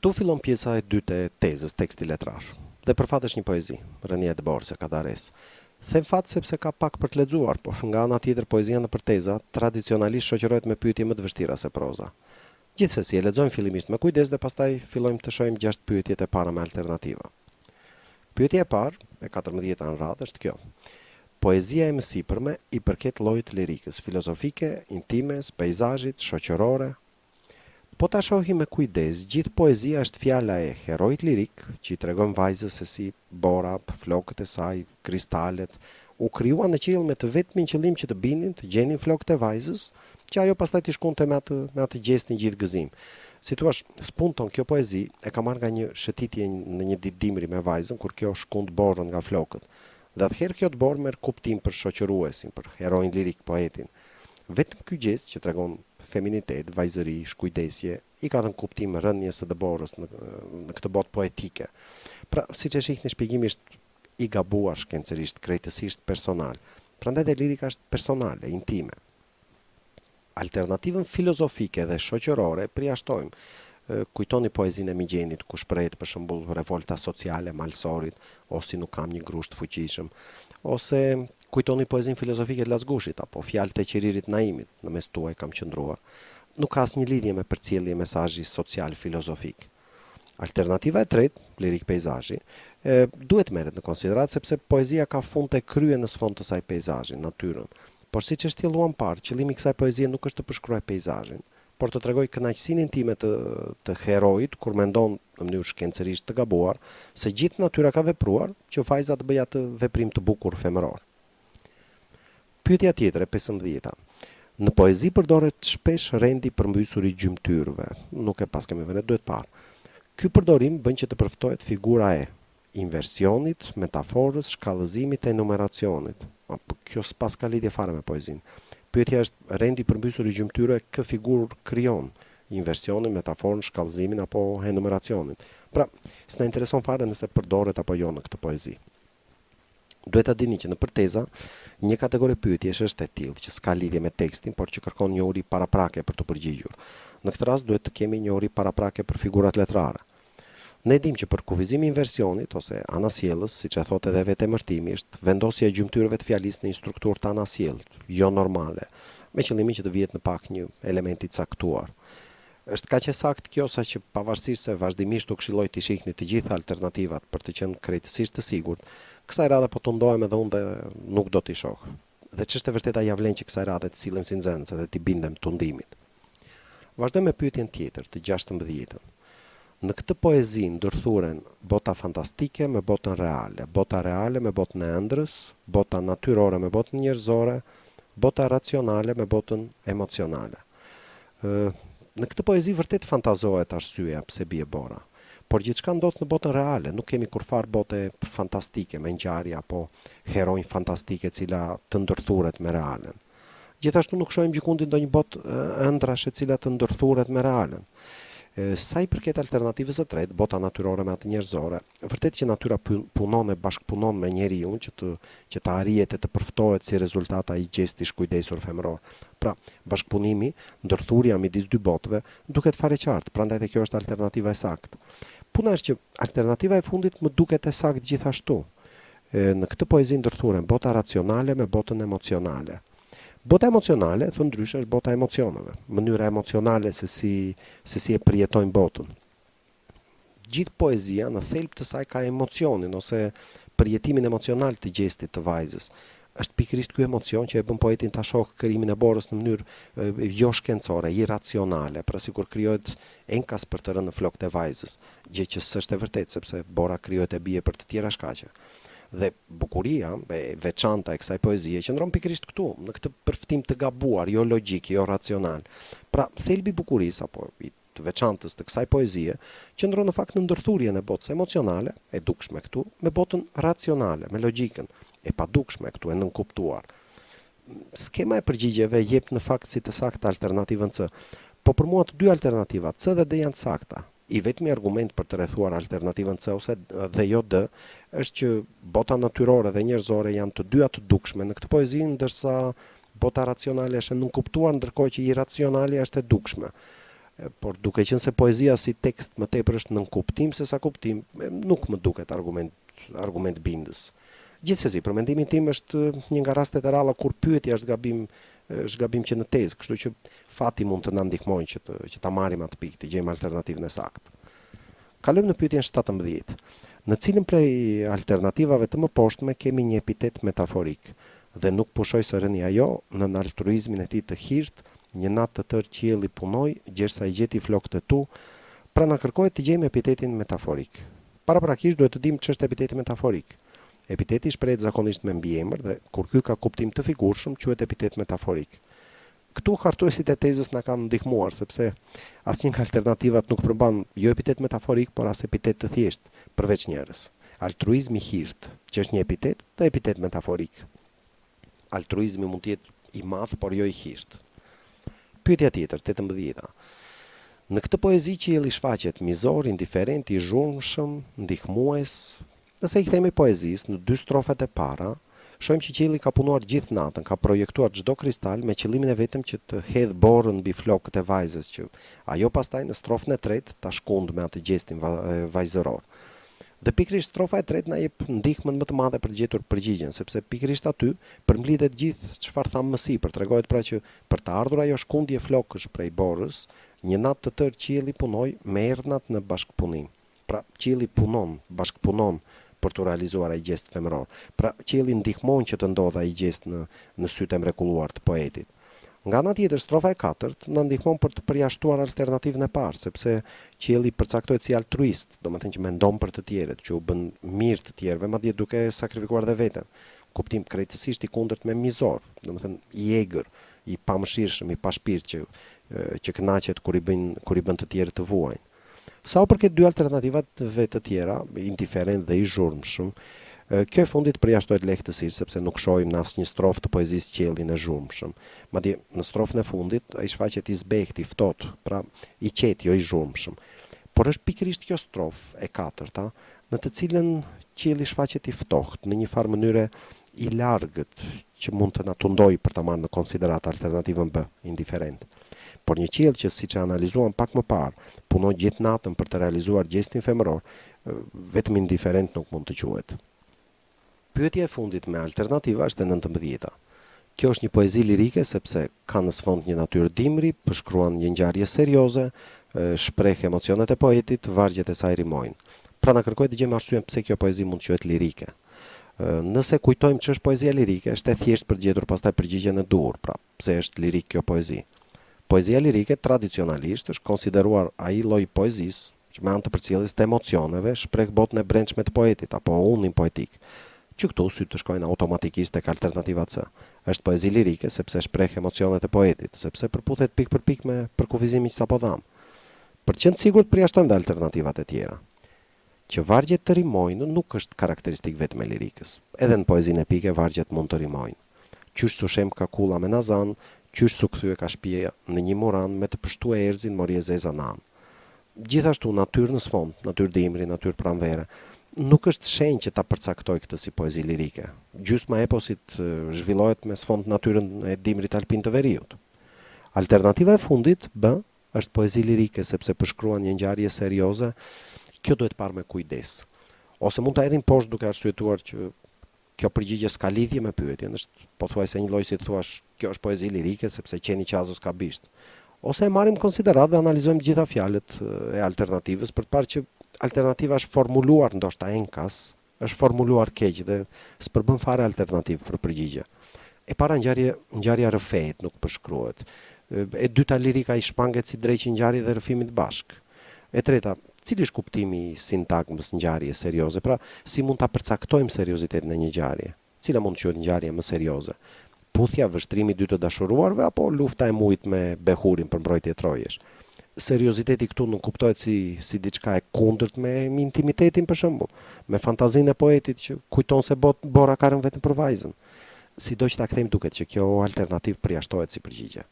Ktu fillon pjesa e dytë e tezës, teksti letrar. Dhe përfat është një poezi, Rënia e Borë, se ka dares. Them fat sepse ka pak për të lexuar, por nga ana tjetër poezia në teza tradicionalisht shoqërohet me pyetje më të vështira se proza. Gjithsesi, e lexojmë fillimisht me kujdes dhe pastaj fillojmë të shohim 6 pyetjet e para me alternativa. Pyetja e parë, e 14 në radhë, është kjo. Poezia e mësipërme i përket llojit lirikës, filozofike, intimes, peizazhit, shoqërore. Po ta shohim me kujdes, gjithë poezia është fjala e herojit lirik, që i tregon vajzës se si Bora, flokët e saj, kristalet, u krijuan në qiell me të vetmin qëllim që të binin, të gjenin flokët e vajzës, që ajo pastaj të shkonte me atë gjestin gjithë gëzim. Si thua, spunton kjo poezi e ka marrë nga një shëtitje në një ditë dimri me vajzën kur kjo shkund borën nga flokët. Dhe atëherë kjo të borë merr kuptim për shoqëruesin, për herojin lirik, poetin. Vetëm ky gjest që tregon feminitet, vajzëri, shkujdesje, i ka dhënë kuptim rënjes së Dëborës në këtë botë poetike. Pra, siç e shihni, shpjegimi është i gabuar shkencërisht, krejtësisht personal. Prandaj dhe lirika është personale, intime. Alternativën filozofike dhe shoqërore përjashtojmë. Kujtoni poezinë e Migjenit, ku shprehet për shembull revolta sociale e Malsorit, ose nuk kam një grusht fuqishëm, ose kujtoni poezinë filozofike të Llazgushit apo fjalët e Qiririt Naimit, në mes tuaj kam qëndruar. Nuk ka asnjë lidhje me përcjellje mesazhi social filozofik. Alternativa e tretë, lirik peizazhi, duhet merret në konsiderat sepse poezia ka fund të krye në sfond të saj peizazhin, natyrën. Por siç e shtjelluam parë, qëllimi i kësaj poezie nuk është të përshkruajë peizazhin, por të tregoj kënaqësinë intime të herojit kur mendon në mënyrë shkencërisht të gabuar se gjithë natyra ka vepruar që vajza të bëjë atë veprim të bukur femëror. Pyetja tjetër e 15. Në poezi përdoret shpesh rendi përmbysur i gjymtyrëve. Nuk e pas kemi vënë, duhet parë. Ky përdorim bën që të përftohet figura e inversionit, metaforës, shkallëzimit e numeracionit. Kjo s'pas ka lidhje fare me poezinë. Pyetja është rendi përmbysur i gjymtyrëve kë figurë krijon, inversionin, metaforën, shkallëzimin apo enumeracionin. Pra, s'na intereson fare nëse përdoret apo jo në këtë poezi. Duhet ta dini që në teza, një kategori pyetjesh është e tillë që s'ka lidhje me tekstin, por që kërkon një uri paraprake për të përgjigjur. Në këtë rast duhet të kemi një uri paraprake për figurat letrare. Ne dim që për kufizimi inversionit ose anasjellës, siç e thotë edhe vetë emërtimi, është vendosja e gjymtyrëve të fjalisë në një strukturë të anasjellt, jo normale, me qëllimin që të vihet në pak një element i caktuar. Është kaq e saktë kjo saqë pavarësisht se vazhdimisht u këshilloj të shihni të gjitha alternativat për të qenë krejtësisht të sigurt, kësaj radhe po tundohem edhe unë dhe nuk do t'i shoh. Dhe ç'është e vërteta ja vlen që kësaj radhe të sillem si nxënës dhe të bindem tundimit. Vazhdojmë me pyetjen tjetër, të 16-ën. Në këtë poezi ndërthuren bota fantastike me botën reale, bota reale me botën e ëndrrës, bota natyrore me botën njerëzore, bota racionale me botën emocionale. Në këtë poezi vërtet fantazohet arsyeja pse bie Bora, por gjithçka ndodh në botën reale, nuk kemi kurfar bote fantastike me ngjarje apo heronj fantastike e cila të ndërthuret me realen. Gjithashtu nuk shohim gjykundin ndonjë botë ëndrash e cila të ndërthuret me realen. Sa i përket alternativës së tretë, bota natyrore me atë njerëzore, vërtet që natyra punon e bashkëpunon me njeriu që të arrihet e të përftohet si rezultat ai gjesti shkujdesur femëror. Pra, bashkëpunimi, ndërthurja midis dy botëve duket fare qartë, prandaj edhe kjo është alternativa e saktë. Puna është që alternativa e fundit më duket e saktë gjithashtu. Në këtë poezi ndërthuren bota racionale me botën emocionale. Bota emocionale, thënë ndryshe, është bota emocioneve, mënyra emocionale se si e përjetojnë botën. Gjithë poezia në thelb të saj ka emocionin ose përjetimin emocional të gjestit të vajzës. Është pikërisht ky emocion që e bën poetin ta shohë krijimin e Borës në mënyrë jo shkencore, irracionale, pra sikur krijohet enkas për të rënë në flokët e vajzës, gjë që s'është e vërtetë sepse Bora krijohet e bie për të tjera shkaqe. Dhe bukuria e veçanta e kësaj poezie qëndron pikërisht këtu, në këtë përftim të gabuar, jo logjik, jo racional. Pra, thelbi i bukurisë apo i të veçantës të kësaj poezie qëndron në fakt në ndërthurjen e botës emocionale, e dukshme këtu, me botën racionale, me logjikën, e padukshme këtu, e nënkuptuar. Skema e përgjigjeve jep në fakt si të saktë alternativën C, po për mua të dy alternativat C dhe D janë të sakta. I vetmi argument për të rrethuar alternativën C ose dhe jo D është që bota natyrore dhe njerëzore janë të dyja të dukshme në këtë poezi, ndërsa bota racionale është e nënkuptuar, ndërkohë që irracionale është e dukshme. Por duke qenë se poezia si tekst më tepër është nën kuptim se sa kuptim, nuk më duket argument bindës. Gjithsesi, për mendimin tim është një nga rastet e ralla kur pyetja është gabim që në tezë, kështu që fati mund të na ndihmojë që ta marrim atë pikë, të gjejmë alternativën e saktë. Kalojmë në pyetjen 17. Në cilën prej alternativave të mëposhtme kemi një epitet metaforik dhe nuk pushoj së rëni ajo në altruizmin e tij të hirt, një natë të tërë qielli punoi, gjersa i gjeti flokët e tu, pra na kërkohet të gjejmë epitetin metaforik. Paraprakisht duhet të dimë ç'është epiteti metaforik. Epiteti shprehet zakonisht me mbiemër dhe kur ky ka kuptim të figurshëm quhet epitet metaforik. Këtu hartuesit e tezës na kanë ndihmuar sepse asnjë nga alternativat nuk përmban jo epitet metaforik, por as epitet të thjesht, përveç njërës. Altruizmi hirt, që është një epitet dhe epitet metaforik. Altruizmi mund të jetë i madh, por jo i hirt. Pyetja tjetër, 18. Në këtë poezi qielli shfaqet mizor, indiferent, i zhurmshëm, ndihmues. Nëse i kthejmë poezisë në 2 strofat e para, shohim që qielli ka punuar gjithë natën, ka projektuar çdo kristal me qëllimin e vetëm që të hedh borën mbi flokët e vajzës, që ajo pastaj në strofën e tretë ta shkund me atë gjestin vajzëror. Dhe pikërisht strofa e tretë na jep ndihmën më të madhe për të gjetur përgjigjen, sepse pikërisht aty përmblidhet gjithë çfarë tham më sipër, tregohet pra që për të ardhur ajo shkundje flokësh prej borës, një natë të tërë qielli punoi me erdhnat në bashkëpunim. Pra qielli bashkëpunon për të realizuar ai gjest femëror. Pra qielli ndihmon që të ndodhë ai gjest në sytë e mrekulluar të poetit. Nga ana tjetër, strofa e 4 na ndihmon për të përjashtuar alternativën e parë, sepse qielli përcaktohet si altruist, domethënë që mendon për të tjerët, që u bën mirë të tjerëve, madje duke sakrifikuar dhe veten. Kuptim krejtësisht i kundërt me mizor, domethënë i egër, i pamëshirshëm, i pashpirt që kënaqet kur i bën të tjerët të vuajnë. Sa u përket 2 alternativave të tjera, indiferent dhe i zhurmshëm, kjo e fundit përjashtohet lehtësisht sepse nuk shohim në asnjë strofë të poezisë qiellin e zhurmshëm. Madje në strofën e fundit ai shfaqet i zbehtë, i ftohtë, pra i qetë, jo i zhurmshëm. Por është pikërisht kjo strofë e 4-ta, në të cilën qielli shfaqet i ftohtë, në një farë mënyre i largët, që mund të na tundojë për ta marrë në konsiderat alternativën B, indiferent. Por një qiell që, siç e analizuam pak më parë, punon gjithë natën për të realizuar gjestin femëror, vetëm indiferent nuk mund të quhet. Pyetja e fundit me alternativa është e 19-ta. Kjo është një poezi lirike sepse ka në sfond një natyrë dimri, përshkruan një ngjarje serioze, shpreh emocionet e poetit, vargjet e saj rimojnë. Pra na kërkohet të gjejmë arsyen pse kjo poezi mund të quhet lirike. Nëse kujtojmë ç'është poezia lirike, është e thjeshtë për gjetur pastaj përgjigjen e duhur, pra pse është lirik kjo poezi. Poezia lirike tradicionalisht është konsideruar ai lloj poezisë që me anë të përcjelljes të emocioneve shpreh botën e brendshme të poetit apo unin poetik. Që këtu sy të shkojnë automatikisht tek alternativa C. Është poezi lirike sepse shpreh emocionet e poetit, sepse përputhet pikë për pikë me përkufizimin që sapo dham. Për të qenë sigurt përjashtojmë dhe alternativat e tjera. Që vargjet të rimojnë nuk është karakteristik vetëm e lirikës. Edhe në poezinë epike vargjet mund të rimojnë. Qysh su shem ka kulla me nazan, qysh su kthye ka shpia në një moran me të pështu e erzin mori e zeza nan. Gjithashtu natyrë në sfond, natyrë dimri, natyrë pranvere, nuk është shenjë që ta përcaktoj këtë si poezi lirike. Gjysma e eposit zhvillohet me sfond natyrën e dimrit alpin të veriut. Alternativa e fundit, B, është poezi lirike sepse përshkruan një ngjarje serioze. Kjo duhet parë me kujdes. Ose mund ta hedhim poshtë duke arsyetuar që kjo përgjigje s'ka lidhje me pyetjen, është pothuajse një lloj si të thuash, kjo është poezi lirike sepse qeni qazus ka bisht. Ose e marrim konsiderat dhe analizojmë gjitha fjalët e alternativës për të parë që alternativa është formuluar ndoshta enkas, është formuluar keq dhe s'përbën fare alternativë për përgjigje. E para ngjarja rrëfehet, nuk përshkruhet. E dyta lirika i shpanget si dreqi ngjarje dhe rrëfimit bashk. E treta, cili është kuptimi i sintagmës ngjarje serioze? Pra, si mund ta përcaktojmë seriozitetin e një ngjarje? Cila mund të quhet ngjarje më serioze? Puthja, vështrimi i dy të dashuruarve apo lufta e mujt me behurin për mbrojtje e trojesh? Serioziteti këtu nuk kuptohet si diçka e kundërt me intimitetin për shembull, me fantazinë e poetit që kujton se bora ka rënë vetëm për vajzën. Sido që ta kthejmë duket që kjo alternativë përjashtohet si përgjigje.